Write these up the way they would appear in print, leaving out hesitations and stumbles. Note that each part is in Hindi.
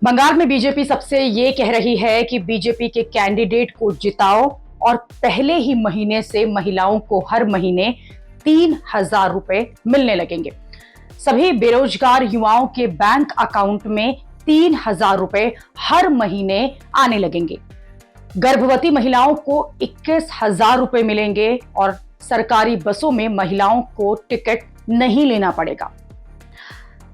बंगाल में बीजेपी सबसे ये कह रही है कि बीजेपी के कैंडिडेट को जिताओ और पहले ही महीने से महिलाओं को हर महीने 3,000 रुपए मिलने लगेंगे। सभी बेरोजगार युवाओं के बैंक अकाउंट में 3,000 रुपए हर महीने आने लगेंगे। गर्भवती महिलाओं को 21,000 रुपए मिलेंगे और सरकारी बसों में महिलाओं को टिकट नहीं लेना पड़ेगा।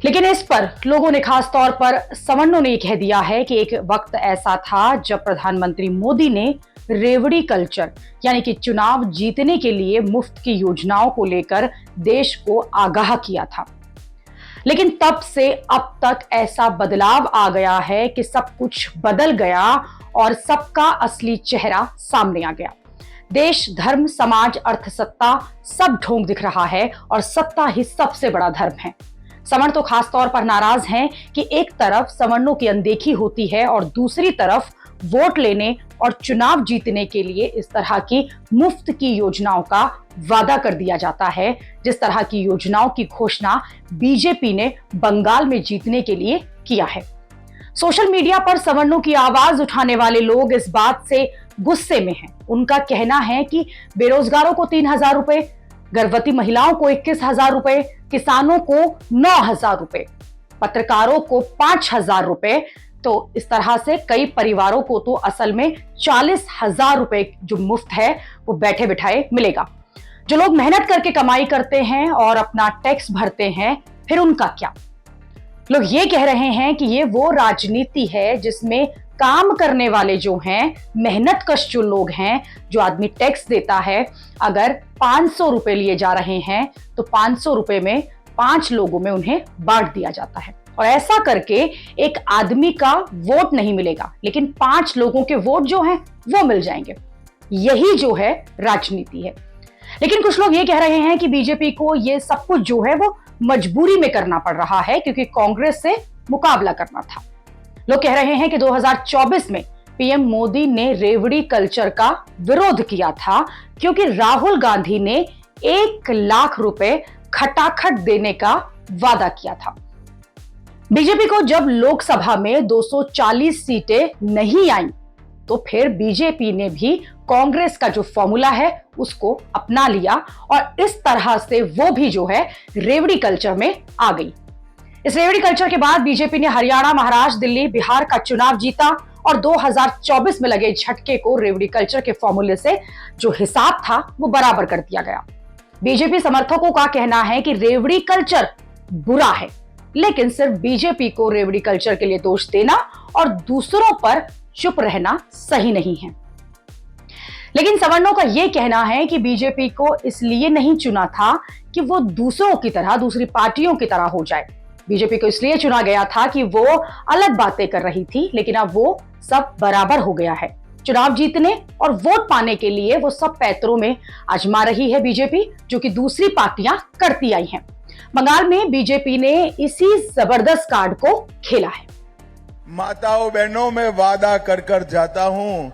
लेकिन इस पर लोगों ने, खास तौर पर सवर्णों ने कह दिया है कि एक वक्त ऐसा था जब प्रधानमंत्री मोदी ने रेवड़ी कल्चर यानी कि चुनाव जीतने के लिए मुफ्त की योजनाओं को लेकर देश को आगाह किया था। लेकिन तब से अब तक ऐसा बदलाव आ गया है कि सब कुछ बदल गया और सबका असली चेहरा सामने आ गया। देश, धर्म, समाज, अर्थसत्ता सब ढोंग दिख रहा है और सत्ता ही सबसे बड़ा धर्म है। सवर्ण तो खास तौर पर नाराज हैं कि एक तरफ सवर्णों की अनदेखी होती है और दूसरी तरफ वोट लेने और चुनाव जीतने के लिए इस तरह की मुफ्त की योजनाओं का वादा कर दिया जाता है, जिस तरह की योजनाओं की घोषणा बीजेपी ने बंगाल में जीतने के लिए किया है। सोशल मीडिया पर सवर्णों की आवाज उठाने वाले लोग इस बात से गुस्से में हैं। उनका कहना है कि बेरोजगारों को 3,000 रुपए, गर्भवती महिलाओं को 21,000 रुपए, किसानों को 9,000 रुपए, पत्रकारों को 5,000 रुपए, तो इस तरह से कई परिवारों को तो असल में 40,000 रुपए जो मुफ्त है वो बैठे बिठाए मिलेगा। जो लोग मेहनत करके कमाई करते हैं और अपना टैक्स भरते हैं, फिर उनका क्या? लोग ये कह रहे हैं कि ये वो राजनीति है जिसमें काम करने वाले जो हैं, मेहनत कश जो लोग हैं, जो आदमी टैक्स देता है, अगर 500 रुपए लिए जा रहे हैं तो 500 रुपए में 5 लोगों में उन्हें बांट दिया जाता है। और ऐसा करके एक आदमी का वोट नहीं मिलेगा, लेकिन 5 लोगों के वोट जो हैं वो मिल जाएंगे। यही जो है राजनीति है। लेकिन कुछ लोग ये कह रहे हैं कि बीजेपी को ये सब कुछ जो है वो मजबूरी में करना पड़ रहा है क्योंकि कांग्रेस से मुकाबला करना था। लोग कह रहे हैं कि 2024 में पीएम मोदी ने रेवड़ी कल्चर का विरोध किया था क्योंकि राहुल गांधी ने 1 लाख रुपए खटाखट देने का वादा किया था। बीजेपी को जब लोकसभा में 240 सीटें नहीं आईं, तो फिर बीजेपी ने भी कांग्रेस का जो फॉर्मूला है उसको अपना लिया और इस तरह से वो भी जो है रेवड़ी कल्चर में आ गई। इस रेवड़ी कल्चर के बाद बीजेपी ने हरियाणा, महाराष्ट्र, दिल्ली, बिहार का चुनाव जीता और 2024 में लगे झटके को रेवड़ी कल्चर के फॉर्मूले से जो हिसाब था वो बराबर कर दिया गया। बीजेपी समर्थकों का कहना है कि रेवड़ी कल्चर बुरा है, लेकिन सिर्फ बीजेपी को रेवड़ी कल्चर के लिए दोष देना और दूसरों पर चुप रहना सही नहीं है। लेकिन सवर्णों का यह कहना है कि बीजेपी को इसलिए नहीं चुना था कि वो दूसरों की तरह, दूसरी पार्टियों की तरह हो जाए। बीजेपी को इसलिए चुना गया था कि वो अलग बातें कर रही थी, लेकिन अब वो सब बराबर हो गया है। चुनाव जीतने और वोट पाने के लिए वो सब पैतरों में आजमा रही है बीजेपी, जो कि दूसरी पार्टियां करती आई हैं। बंगाल में बीजेपी ने इसी जबरदस्त कार्ड को खेला है। माताओं बहनों में वादा कर कर जाता हूं,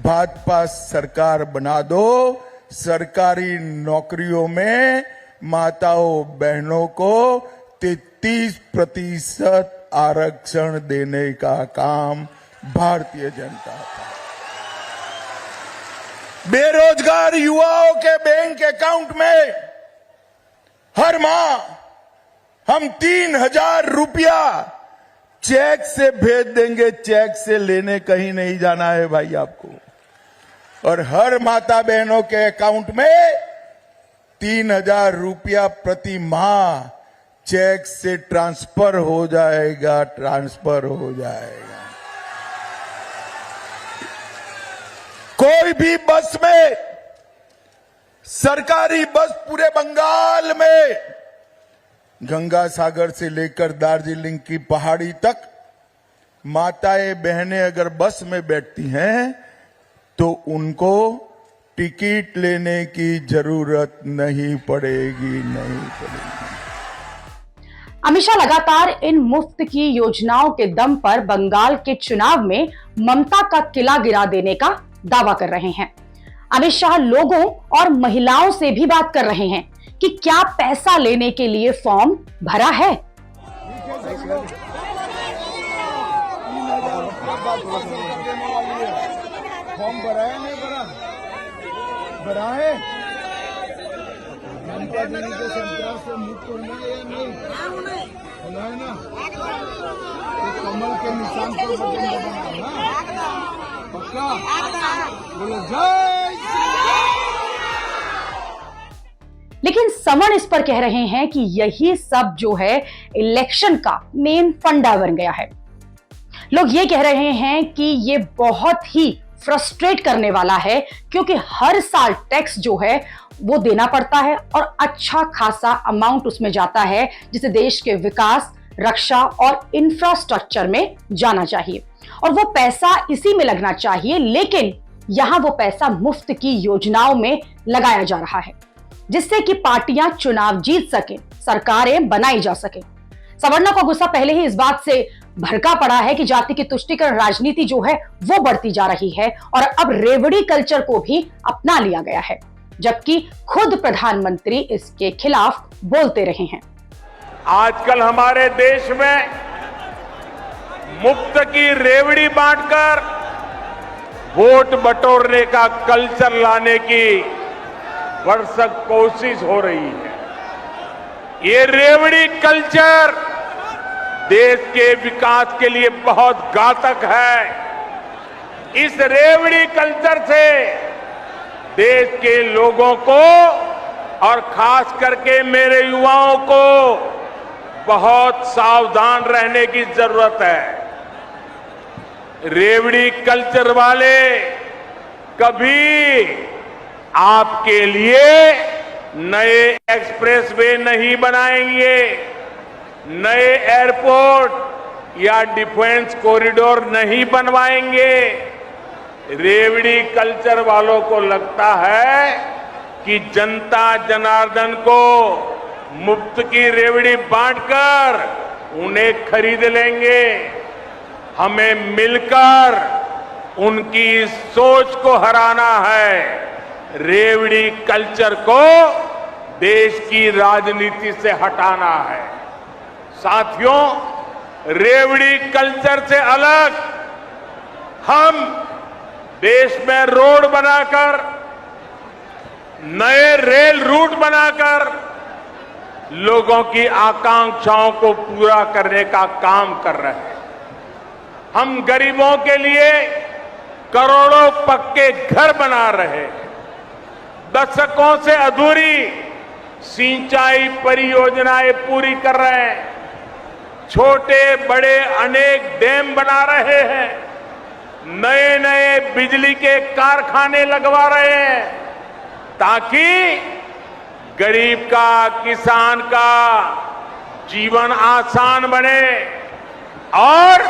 भाजपा सरकार बना दो। सरकारी नौकरियों में माताओं बहनों को 33% आरक्षण देने का काम भारतीय जनता का। बेरोजगार युवाओं के बैंक अकाउंट में हर माह हम 3,000 रुपया चेक से भेज देंगे। चेक से लेने कहीं नहीं जाना है भाई आपको। और हर माता बहनों के अकाउंट में 3,000 रुपया प्रति माह चेक से ट्रांसफर हो जाएगा। कोई भी बस में, सरकारी बस पूरे बंगाल में, गंगा सागर से लेकर दार्जिलिंग की पहाड़ी तक, माताएं बहनें अगर बस में बैठती हैं तो उनको टिकट लेने की जरूरत नहीं पड़ेगी। अमित शाह लगातार इन मुफ्त की योजनाओं के दम पर बंगाल के चुनाव में ममता का किला गिरा देने का दावा कर रहे हैं। अमित शाह लोगों और महिलाओं से भी बात कर रहे हैं कि क्या पैसा लेने के लिए फॉर्म भरा है। बात हासिल कर देने वाली है। फॉर्म भरा है नहीं भरा? भरा है? जनता दीदी के संतरास से मुक्त होना है या नहीं? होना है ना? तो कमल के निशान पर बटन दबाना है ना? पक्का? बोलो जय श्री राम। लेकिन समन इस पर कह रहे हैं कि यही सब जो है इलेक्शन का मेन फंडा बन गया है। लोग ये कह रहे हैं कि ये बहुत ही फ्रस्ट्रेट करने वाला है, क्योंकि हर साल टैक्स जो है वो देना पड़ता है और अच्छा खासा अमाउंट उसमें जाता है, जिसे देश के विकास, रक्षा और इंफ्रास्ट्रक्चर में जाना चाहिए और वो पैसा इसी में लगना चाहिए। लेकिन यहां वो पैसा मुफ्त की योजनाओं में लगाया जा रहा है, जिससे कि पार्टियां चुनाव जीत सके, सरकारें बनाई जा सके। सवर्णों का गुस्सा पहले ही इस बात से भड़का पड़ा है कि जाति की तुष्टीकरण राजनीति जो है वो बढ़ती जा रही है और अब रेवड़ी कल्चर को भी अपना लिया गया है, जबकि खुद प्रधानमंत्री इसके खिलाफ बोलते रहे हैं। आजकल हमारे देश में मुफ्त की रेवड़ी बांटकर वोट बटोरने का कल्चर लाने की भरसक कोशिश हो रही है। ये रेवड़ी कल्चर देश के विकास के लिए बहुत घातक है। इस रेवड़ी कल्चर से देश के लोगों को और खास करके मेरे युवाओं को बहुत सावधान रहने की जरूरत है। रेवड़ी कल्चर वाले कभी आपके लिए नए एक्सप्रेसवे नहीं बनाएंगे, नए एयरपोर्ट या डिफेंस कॉरिडोर नहीं बनवाएंगे। रेवड़ी कल्चर वालों को लगता है कि जनता जनार्दन को मुफ्त की रेवड़ी बांटकर उन्हें खरीद लेंगे। हमें मिलकर उनकी सोच को हराना है। रेवड़ी कल्चर को देश की राजनीति से हटाना है। साथियों, रेवड़ी कल्चर से अलग हम देश में रोड बनाकर, नए रेल रूट बनाकर लोगों की आकांक्षाओं को पूरा करने का काम कर रहे हैं। हम गरीबों के लिए करोड़ों पक्के घर बना रहे हैं। दशकों से अधूरी सिंचाई परियोजनाएं पूरी कर रहे हैं। छोटे बड़े अनेक डैम बना रहे हैं। नए नए बिजली के कारखाने लगवा रहे हैं, ताकि गरीब का, किसान का जीवन आसान बने और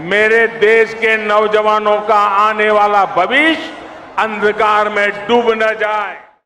मेरे देश के नौजवानों का आने वाला भविष्य अंधकार में डूब न जाए।